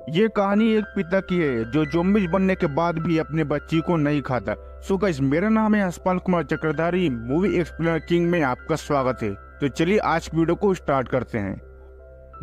ये कहानी एक पिता की है जो ज़ॉम्बी बनने के बाद भी अपने बच्ची को नहीं खाता। सो गाइस, मेरा नाम है हसपाल कुमार चक्रधारी। मूवी एक्सप्लेनर किंग में आपका स्वागत है। तो चलिए आज की वीडियो को स्टार्ट करते हैं।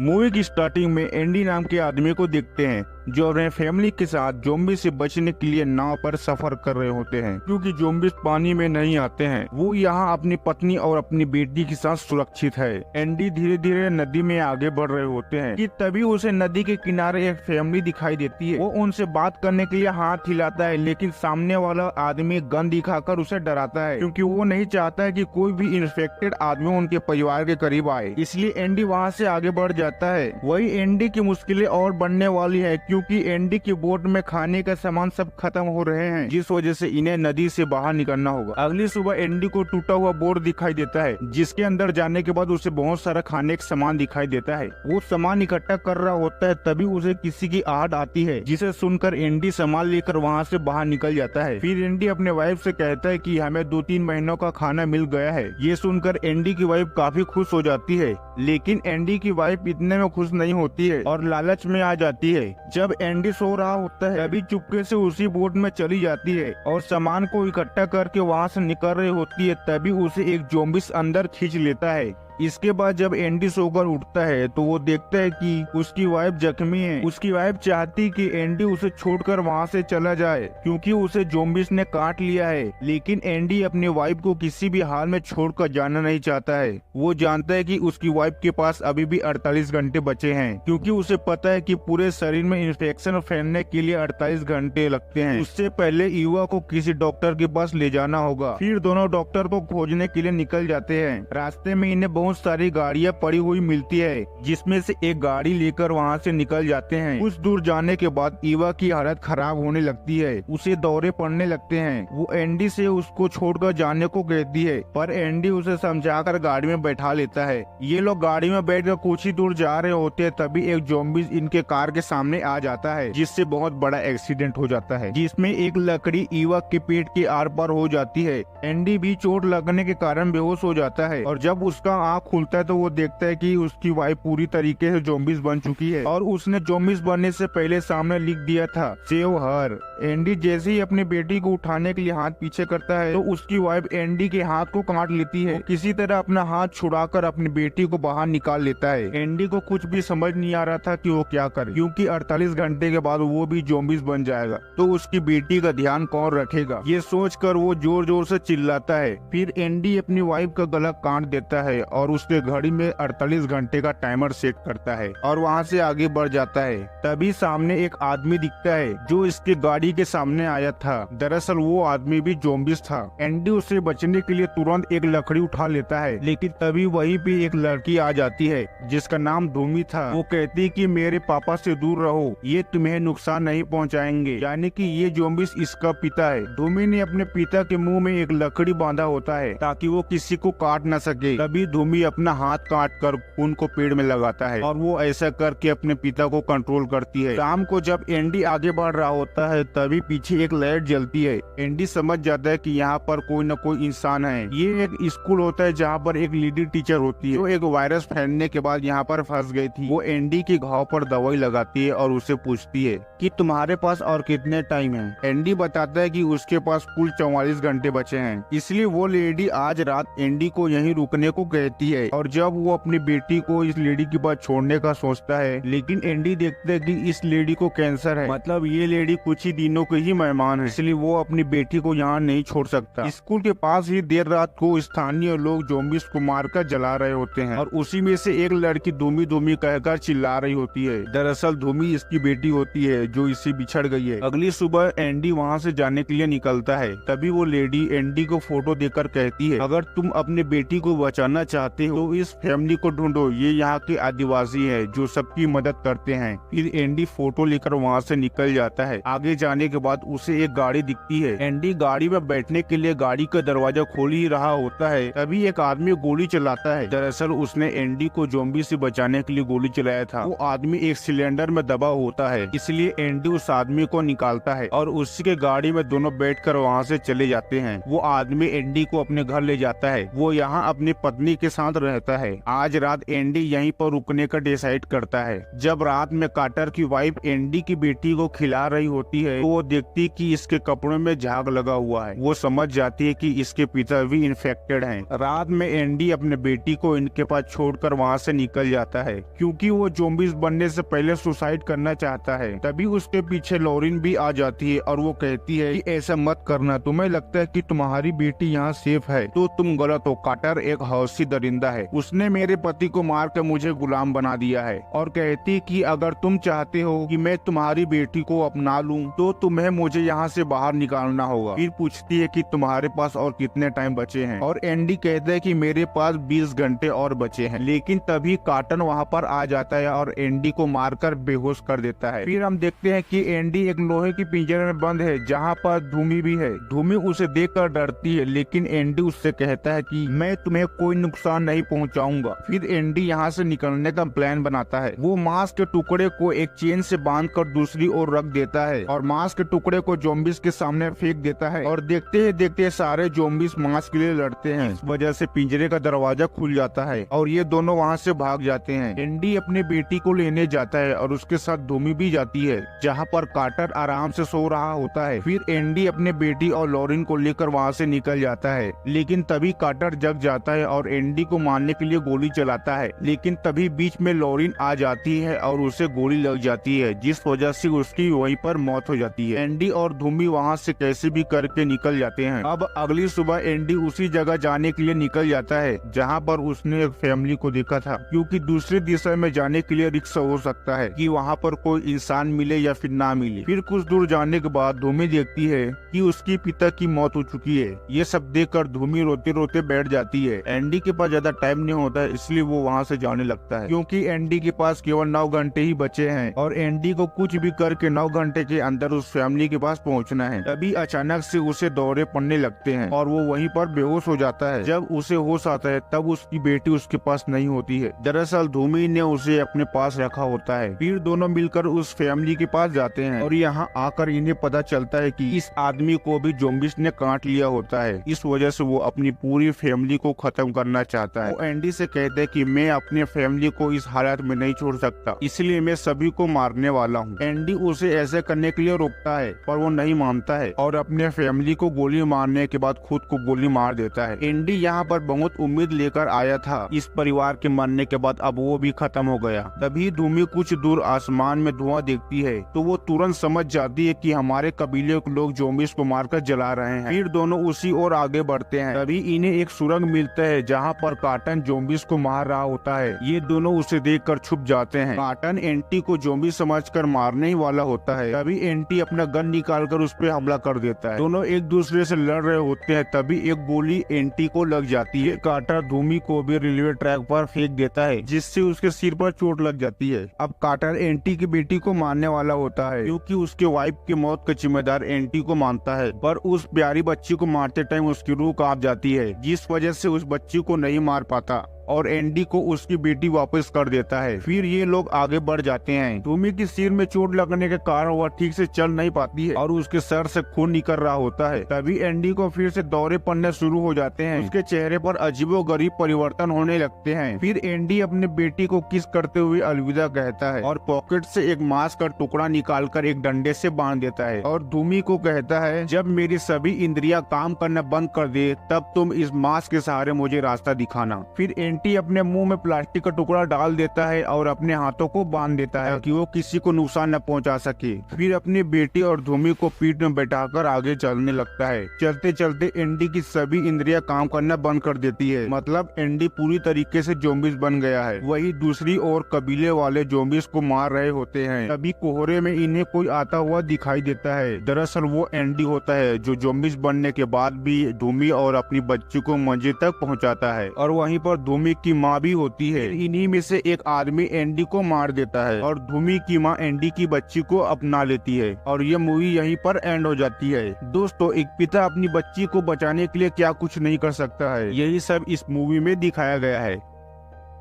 मूवी की स्टार्टिंग में एंडी नाम के आदमी को देखते हैं जो अपने फैमिली के साथ ज़ॉम्बी से बचने के लिए नाव पर सफर कर रहे होते हैं। क्योंकि ज़ॉम्बी पानी में नहीं आते हैं, वो यहाँ अपनी पत्नी और अपनी बेटी के साथ सुरक्षित है। एंडी धीरे धीरे नदी में आगे बढ़ रहे होते हैं कि तभी उसे नदी के किनारे एक फैमिली दिखाई देती है। वो उनसे बात करने के लिए हाथ हिलाता है, लेकिन सामने वाला आदमी गन दिखाकर उसे डराता है क्योंकि वो नहीं चाहता है कि कोई भी इन्फेक्टेड आदमी उनके परिवार के करीब आए। इसलिए एंडी वहाँ से आगे बढ़ जाता है। वही एंडी की मुश्किलें और बढ़ने वाली है क्योंकि एंडी की बोट में खाने का सामान सब खत्म हो रहे हैं, जिस वजह से इन्हें नदी से बाहर निकलना होगा। अगली सुबह एंडी को टूटा हुआ बोट दिखाई देता है, जिसके अंदर जाने के बाद उसे बहुत सारा खाने का सामान दिखाई देता है। वो सामान इकट्ठा कर रहा होता है, तभी उसे किसी की आहट आती है, जिसे सुनकर एंडी सामान लेकर वहाँ से बाहर निकल जाता है। फिर एंडी अपने वाइफ से कहता है कि हमें 2-3 महीनों का खाना मिल गया है। ये सुनकर एंडी की वाइफ काफी खुश हो जाती है, लेकिन एंडी की वाइफ इतने में खुश नहीं होती है और लालच में आ जाती है। जब एंडी सो रहा होता है तभी चुपके से उसी बोट में चली जाती है और सामान को इकट्ठा करके वहाँ से निकल रही होती है, तभी उसे एक ज़ॉम्बी अंदर खींच लेता है। इसके बाद जब एंडी सोकर उठता है तो वो देखता है कि उसकी वाइफ जख्मी है। उसकी वाइफ चाहती कि एंडी उसे छोड़कर वहाँ से चला जाए क्योंकि उसे ज़ॉम्बीज़ ने काट लिया है, लेकिन एंडी अपनी वाइफ को किसी भी हाल में छोड़कर जाना नहीं चाहता है। वो जानता है कि उसकी वाइफ के पास अभी भी 48 घंटे बचे हैं, क्योंकि उसे पता है कि पूरे शरीर में इन्फेक्शन फैलने के लिए 48 घंटे लगते हैं। उससे पहले ईवा को किसी डॉक्टर के पास ले जाना होगा। फिर दोनों डॉक्टर को खोजने के लिए निकल जाते हैं। रास्ते में इन्हें बहुत सारी गाड़ियां पड़ी हुई मिलती है, जिसमें से एक गाड़ी लेकर वहां से निकल जाते हैं। कुछ दूर जाने के बाद ईवा की हालत खराब होने लगती है, उसे दौरे पड़ने लगते हैं। वो एंडी से उसको छोड़कर जाने को कहती है, पर एंडी उसे समझाकर गाड़ी में बैठा लेता है। ये लोग गाड़ी में बैठकर कुछ ही दूर जा रहे होते हैं, तभी एक ज़ॉम्बी इनके कार के सामने आ जाता है, जिससे बहुत बड़ा एक्सीडेंट हो जाता है, जिसमें एक लकड़ी ईवा के पेट के आर पार हो जाती है। एंडी भी चोट लगने के कारण बेहोश हो जाता है और जब उसका आँख खुलता है तो वो देखता है कि उसकी वाइफ पूरी तरीके से ज़ॉम्बीज़ बन चुकी है और उसने ज़ॉम्बीज़ बनने से पहले सामने लिख दिया था, सेव हर। एंडी जैसे ही अपनी बेटी को उठाने के लिए हाथ पीछे करता है तो उसकी वाइफ एंडी के हाथ को काट लेती है। किसी तरह अपना हाथ छुड़ाकर अपनी बेटी को बाहर निकाल लेता है। एंडी को कुछ भी समझ नहीं आ रहा था कि वो क्या करे, क्योंकि 48 घंटे के बाद वो भी ज़ॉम्बीज़ बन जाएगा तो उसकी बेटी का ध्यान कौन रखेगा। ये सोचकर वो जोर जोर से चिल्लाता है। फिर एंडी अपनी वाइफ का गला काट देता है और उसके घड़ी में 48 घंटे का टाइमर सेट करता है और वहाँ से आगे बढ़ जाता है। तभी सामने एक आदमी दिखता है जो इसके गाड़ी के सामने आया था। दरअसल वो आदमी भी ज़ॉम्बीज़ था। एंडी उसे बचने के लिए तुरंत एक लकड़ी उठा लेता है, लेकिन तभी वहीं पे एक लड़की आ जाती है जिसका नाम धूमी था। वो कहती है कि मेरे पापा से दूर रहो, ये तुम्हें नुकसान नहीं पहुँचाएंगे, यानी कि ये ज़ॉम्बीज़ इसका पिता है। धूमी ने अपने पिता के मुँह में एक लकड़ी बांधा होता है ताकि वो किसी को काट न सके। तभी धूमी अपना हाथ काट कर खून को पेड़ में लगाता है और वो ऐसा करके अपने पिता को कंट्रोल करती है। शाम को जब एंडी आगे बढ़ रहा होता है तभी पीछे एक लाइट जलती है। एंडी समझ जाता है कि यहाँ पर कोई न कोई इंसान है। ये एक स्कूल होता है जहाँ पर एक लेडी टीचर होती है जो एक वायरस फैलने के बाद यहाँ पर फंस गई थी। वो एंडी के घाव पर दवाई लगाती है और उसे पूछती है कि तुम्हारे पास और कितने टाइम है। एंडी बताता है कि उसके पास कुल 44 घंटे बचे हैं। इसलिए वो लेडी आज रात एंडी को यहीं रुकने को कहती है और जब वो अपनी बेटी को इस लेडी के पास छोड़ने का सोचता है, लेकिन एंडी देखता है कि इस लेडी को कैंसर है, मतलब ये लेडी कुछ ही दिनों के ही मेहमान है, इसलिए वो अपनी बेटी को यहाँ नहीं छोड़ सकता। स्कूल के पास ही देर रात को स्थानीय लोग ज़ॉम्बीज़ को मारकर जला रहे होते हैं और उसी में से एक लड़की धूमी धूमी कहकर चिल्ला रही होती है। दरअसल धूमी इसकी बेटी होती है जो इससे बिछड़ गई है। अगली सुबह एंडी वहाँ से जाने के लिए निकलता है, तभी वो लेडी एंडी को फोटो देकर कहती है, अगर तुम अपनी बेटी को बचाना चाहते हो तो इस फैमिली को ढूंढो, ये यहाँ के आदिवासी है जो सबकी मदद करते हैं। फिर एंडी फोटो लेकर वहाँ से निकल जाता है। आगे जाने के बाद उसे एक गाड़ी दिखती है। एंडी गाड़ी में बैठने के लिए गाड़ी का दरवाजा खोल ही रहा होता है, तभी एक आदमी गोली चलाता है। दरअसल उसने एंडी को ज़ॉम्बी से बचाने के लिए गोली चलाया था। वो आदमी एक सिलेंडर में दबा होता है, इसलिए एंडी उस आदमी को निकालता है और उसी के गाड़ी में दोनों बैठकर वहाँ से चले जाते हैं। वो आदमी एंडी को अपने घर ले जाता है। वो यहाँ अपनी पत्नी के साथ रहता है। आज रात एंडी यहीं पर रुकने का डिसाइड करता है। जब रात में कार्टर की वाइफ एंडी की बेटी को खिला रही होती है तो वो देखती कि इसके कपड़ों में झाग लगा हुआ है। वो समझ जाती है कि इसके पिता भी इन्फेक्टेड हैं। रात में एंडी अपने बेटी को इनके पास छोड़कर वहाँ से निकल जाता है क्योंकि वो ज़ॉम्बीज़ बनने से पहले सुसाइड करना चाहता है। तभी उसके पीछे लॉरिन भी आ जाती है और वो कहती है कि ऐसा मत करना, तुम्हें लगता है कि तुम्हारी बेटी यहाँ सेफ है तो तुम गलत हो। कार्टर एक हौसी दरिंदा है, उसने मेरे पति को मार कर मुझे गुलाम बना दिया है और कहती कि अगर तुम चाहते हो कि मैं तुम्हारी बेटी को अपना लूं तो तुम्हें मुझे यहाँ से बाहर निकालना होगा। फिर पूछती है कि तुम्हारे पास और कितने टाइम बचे हैं और एंडी कहता है कि मेरे पास 20 घंटे और बचे हैं। लेकिन तभी कार्टर वहाँ पर आ जाता है और एंडी को मारकर बेहोश कर देता है। फिर हम देखते हैं कि एंडी एक लोहे की पिंजरे में बंद है जहाँ पर धूमी भी है। धूमी उसे देखकर डरती है लेकिन एंडी उससे कहता है कि मैं तुम्हें कोई नुकसान नहीं पहुंचाऊंगा। फिर एंडी यहाँ से निकलने का प्लान बनाता है। वो मांस के टुकड़े को एक चेन से बांधकर दूसरी ओर रख देता है और मांस के टुकड़े को ज़ॉम्बीज़ के सामने फेंक देता है और देखते ही देखते सारे ज़ॉम्बीज़ मांस के लिए लड़ते हैं। इस वजह से पिंजरे का दरवाजा खुल जाता है और ये दोनों वहाँ से भाग जाते हैं। एंडी अपनी बेटी को लेने जाता है और उसके साथ धूमी भी जाती है जहाँ पर कार्टर आराम से सो रहा होता है। फिर एंडी अपने बेटी और लॉरिन को लेकर वहाँ से निकल जाता है लेकिन तभी कार्टर जग जाता है और एंडी को मारने के लिए गोली चलाता है। लेकिन तभी बीच में लॉरिन आ जाती है और उसे गोली लग जाती है जिस वजह से उसकी वहीं पर मौत हो जाती है। एंडी और धूमी वहाँ से कैसे भी करके निकल जाते हैं। अब अगली सुबह एंडी उसी जगह जाने के लिए निकल जाता है जहाँ पर उसने एक फैमिली को देखा था क्योंकि दूसरी दिशा में जाने के लिए रिस्क हो सकता है कि वहाँ पर कोई इंसान मिले या फिर ना मिले। फिर कुछ दूर जाने के बाद धूमी देखती है कि उसके पिता की मौत हो चुकी है। ये सब देखकर धूमी रोते रोते बैठ जाती है। एंडी के पास ज्यादा टाइम नहीं होता है इसलिए वो वहाँ से जाने लगता है क्योंकि एंडी के पास केवल 9 घंटे ही बचे हैं और एंडी को कुछ भी करके 9 घंटे के अंदर उस फैमिली के पास पहुँचना है। तभी अचानक से उसे दौरे पड़ने लगते हैं और वो वहीं पर बेहोश हो जाता है। जब उसे होश आता है तब उसकी बेटी उसके पास नहीं होती है। दरअसल धूमी ने उसे अपने पास रखा होता है। फिर दोनों मिलकर उस फैमिली के पास जाते हैं और यहाँ आकर इन्हें पता चलता है कि इस आदमी को भी ज़ॉम्बीज़ ने काट लिया होता है। इस वजह से वो अपनी पूरी फैमिली को खत्म करना चाहता है। वो एंडी से कहते हैं कि मैं अपने फैमिली को इस हालत में नहीं छोड़ सकता, इसलिए मैं सभी को मारने वाला हूँ। एंडी उसे ऐसे करने के लिए रोकता है पर वो नहीं मानता है और अपने फैमिली को गोली मारने के बाद खुद को गोली मार देता है। एंडी यहाँ पर बहुत उम्मीद लेकर आया था इस परिवार के मरने के बाद, अब वो भी खत्म हो गया। तभी धूमी कुछ दूर आसमान में धुआं देखती है तो वो तुरंत समझ जाती है कि हमारे कबीले के लोग ज़ॉम्बीज़ को मारकर जला रहे हैं। फिर दोनों उसी ओर आगे बढ़ते हैं। तभी इन्हें एक सुरंग मिलता है जहाँ पर कार्टन ज़ॉम्बीज़ को मार रहा होता है। ये दोनों उसे देखकर छुप जाते हैं। कार्टन एंटी को ज़ॉम्बी समझकर मारने ही वाला होता है। तभी एंटी अपना गन निकालकर उस पर हमला कर देता है। दोनों एक दूसरे से लड़ रहे होते हैं तभी एक गोली एंटी को लग जाती है। कार्टर धूमी को भी रेलवे ट्रैक पर फेंक देता है जिससे उसके सिर पर चोट लग जाती है। अब कार्टर एंटी की बेटी को मारने वाला होता है क्योंकि उसके वाइफ की मौत का जिम्मेदार एंटी को मानता है, पर उस प्यारी बच्ची को मारते टाइम उसकी रूह कांप जाती है जिस वजह से उस बच्ची को नहीं मार पाता और एंडी को उसकी बेटी वापस कर देता है। फिर ये लोग आगे बढ़ जाते हैं। धूमी की सिर में चोट लगने के कारण वह ठीक से चल नहीं पाती है और उसके सर से खून निकल रहा होता है। तभी एंडी को फिर से दौरे पड़ने शुरू हो जाते हैं। उसके चेहरे पर अजीबोगरीब परिवर्तन होने लगते हैं। फिर एंडी अपने बेटी को किस करते हुए अलविदा कहता है और पॉकेट से एक मांस का टुकड़ा निकालकर एक डंडे से बांध देता है और धूमी को कहता है, जब मेरी सभी इंद्रियां काम करना बंद कर दे तब तुम इस मांस के सहारे मुझे रास्ता दिखाना। फिर एंटी अपने मुंह में प्लास्टिक का टुकड़ा डाल देता है और अपने हाथों को बांध देता है कि वो किसी को नुकसान न पहुंचा सके। फिर अपनी बेटी और धूमी को पीठ में बैठाकर आगे चलने लगता है। चलते चलते एंडी की सभी इंद्रियां काम करना बंद कर देती है, मतलब एंडी पूरी तरीके से ज़ॉम्बीज़ बन गया है। वही दूसरी ओर कबीले वाले ज़ॉम्बीज़ को मार रहे होते हैं। तभी कोहरे में इन्हें कोई आता हुआ दिखाई देता है। दरअसल वो एंडी होता है जो ज़ॉम्बीज़ बनने के बाद भी धूमी और अपनी बच्ची को मंजिल तक पहुंचाता है और वहीं पर धूमी की माँ भी होती है। इन्हीं में से एक आदमी एंडी को मार देता है और धूमी की माँ एंडी की बच्ची को अपना लेती है और ये मूवी यहीं पर एंड हो जाती है। दोस्तों, एक पिता अपनी बच्ची को बचाने के लिए क्या कुछ नहीं कर सकता है, यही सब इस मूवी में दिखाया गया है।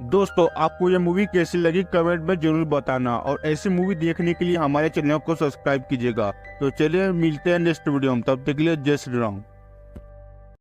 दोस्तों, आपको ये मूवी कैसी लगी कमेंट में जरूर बताना और ऐसी मूवी देखने के लिए हमारे चैनल को सब्सक्राइब कीजिएगा। तो चलिए मिलते हैं नेक्स्ट वीडियो में, तब तक के लिए जय श्री राम।